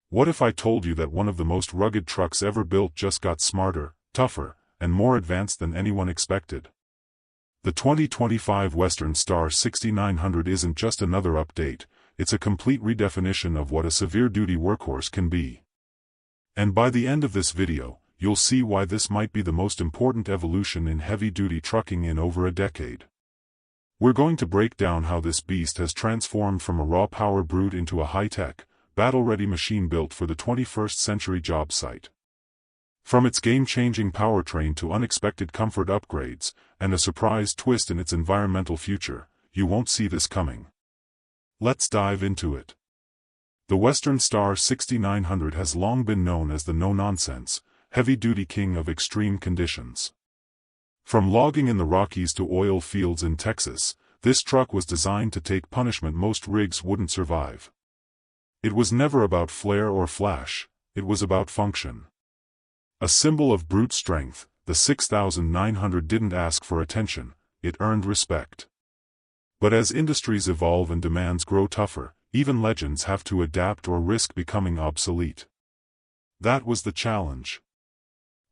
What if I told you that one of the most rugged trucks ever built just got smarter, tougher, and more advanced than anyone expected? The 2025 Western Star 6900 isn't just another update, it's a complete redefinition of what a severe-duty workhorse can be. And by the end of this video, you'll see why this might be the most important evolution in heavy-duty trucking in over a decade. We're going to break down how this beast has transformed from a raw power brute into a high-tech, battle-ready machine built for the 21st century job site. From its game-changing powertrain to unexpected comfort upgrades, and a surprise twist in its environmental future, you won't see this coming. Let's dive into it. The Western Star 6900 has long been known as the no-nonsense, heavy-duty king of extreme conditions. From logging in the Rockies to oil fields in Texas, this truck was designed to take punishment most rigs wouldn't survive. It was never about flair or flash, it was about function. A symbol of brute strength, the 6900 didn't ask for attention, it earned respect. But as industries evolve and demands grow tougher, even legends have to adapt or risk becoming obsolete. That was the challenge.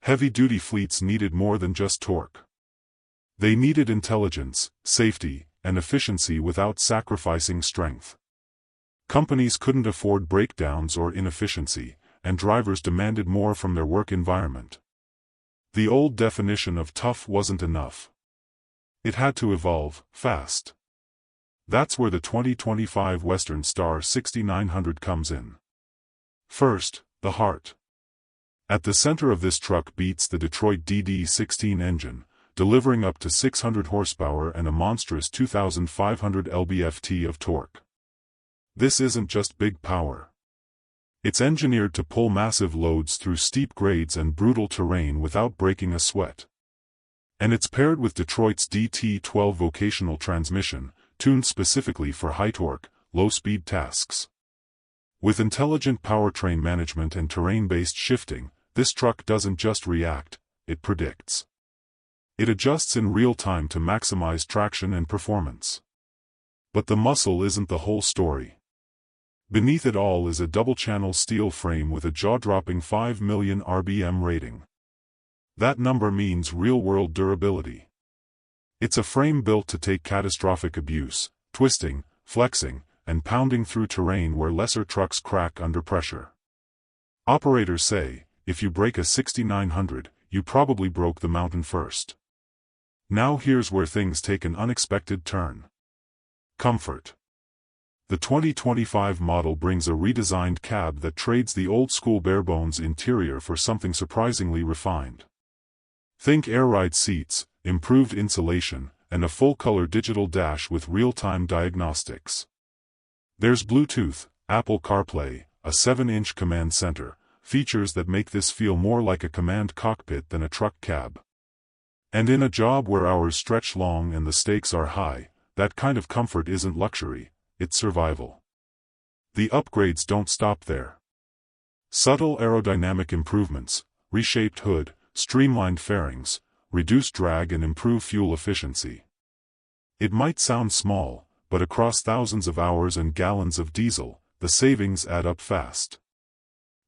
Heavy-duty fleets needed more than just torque. They needed intelligence, safety, and efficiency without sacrificing strength. Companies couldn't afford breakdowns or inefficiency, and drivers demanded more from their work environment. The old definition of tough wasn't enough. It had to evolve, fast. That's where the 2025 Western Star 6900 comes in. First, the heart. At the center of this truck beats the Detroit DD16 engine, delivering up to 600 horsepower and a monstrous 2,500 lb-ft of torque. This isn't just big power. It's engineered to pull massive loads through steep grades and brutal terrain without breaking a sweat. And it's paired with Detroit's DT12 vocational transmission, tuned specifically for high-torque, low-speed tasks. With intelligent powertrain management and terrain-based shifting, this truck doesn't just react, it predicts. It adjusts in real time to maximize traction and performance. But the muscle isn't the whole story. Beneath it all is a double-channel steel frame with a jaw-dropping 5 million RPM rating. That number means real-world durability. It's a frame built to take catastrophic abuse, twisting, flexing, and pounding through terrain where lesser trucks crack under pressure. Operators say, if you break a 6900, you probably broke the mountain first. Now here's where things take an unexpected turn. Comfort. The 2025 model brings a redesigned cab that trades the old-school bare-bones interior for something surprisingly refined. Think air-ride seats, improved insulation, and a full-color digital dash with real-time diagnostics. There's Bluetooth, Apple CarPlay, a 7-inch command center, features that make this feel more like a command cockpit than a truck cab. And in a job where hours stretch long and the stakes are high, that kind of comfort isn't luxury, it's survival. The upgrades don't stop there. Subtle aerodynamic improvements, reshaped hood, streamlined fairings, reduced drag and improve fuel efficiency. It might sound small, but across thousands of hours and gallons of diesel, the savings add up fast.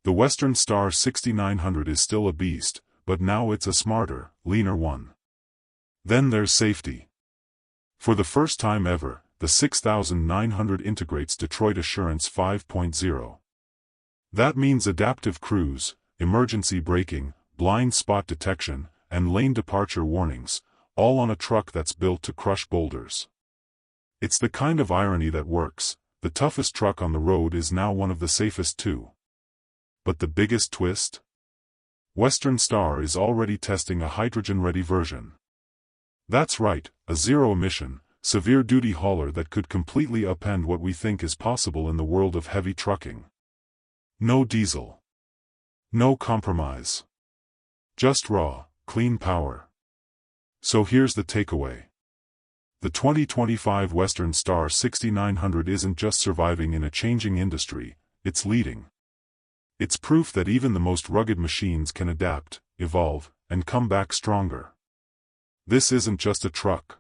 The Western Star 6900 is still a beast, but now it's a smarter, leaner one. Then there's safety. For the first time ever, the 6900 integrates Detroit Assurance 5.0. That means adaptive cruise, emergency braking, blind spot detection, and lane departure warnings, all on a truck that's built to crush boulders. It's the kind of irony that works. The toughest truck on the road is now one of the safest too. But the biggest twist? Western Star is already testing a hydrogen-ready version. That's right, a zero-emission, severe-duty hauler that could completely upend what we think is possible in the world of heavy trucking. No diesel. No compromise. Just raw, clean power. So here's the takeaway. The 2025 Western Star 6900 isn't just surviving in a changing industry, it's leading. It's proof that even the most rugged machines can adapt, evolve, and come back stronger. This isn't just a truck.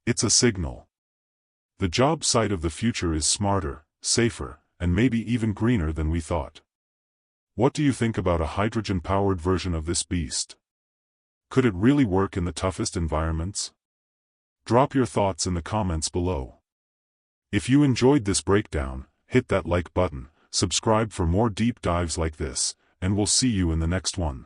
It's a signal. The job site of the future is smarter, safer, and maybe even greener than we thought. What do you think about a hydrogen-powered version of this beast? Could it really work in the toughest environments? Drop your thoughts in the comments below. If you enjoyed this breakdown, hit that like button, subscribe for more deep dives like this, and we'll see you in the next one.